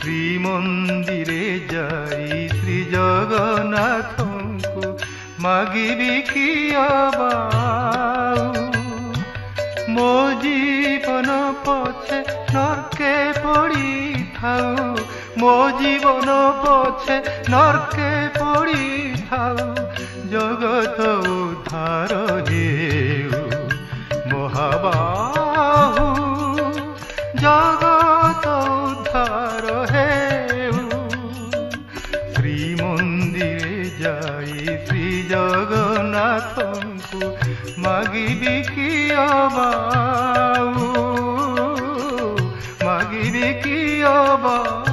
ଶ୍ରୀମନ୍ଦିରେ ଯାଇ ଶ୍ରୀ ଜଗନ୍ନାଥଙ୍କୁ ମାଗିବି କି ଅବାଉ ମୋ ଜୀବନ ପଛେ ନର୍କେ ପଡ଼ିଥାଉ ମୋ ଜୀବନ ପଛେ ନର୍କେ ପଡ଼ିଥାଉ ଜଗତ ଉଦ୍ଧାର ହେଉ ମହାବାହୁ ଜଗତ ଉଦ୍ଧାର ହେଉ ଶ୍ରୀମନ୍ଦିରେ ଯାଇ ଶ୍ରୀ ଜଗନ୍ନାଥଙ୍କୁ ମାଗିବି କି ଅବାଉ ମାଗିବି କି ଅବାଉ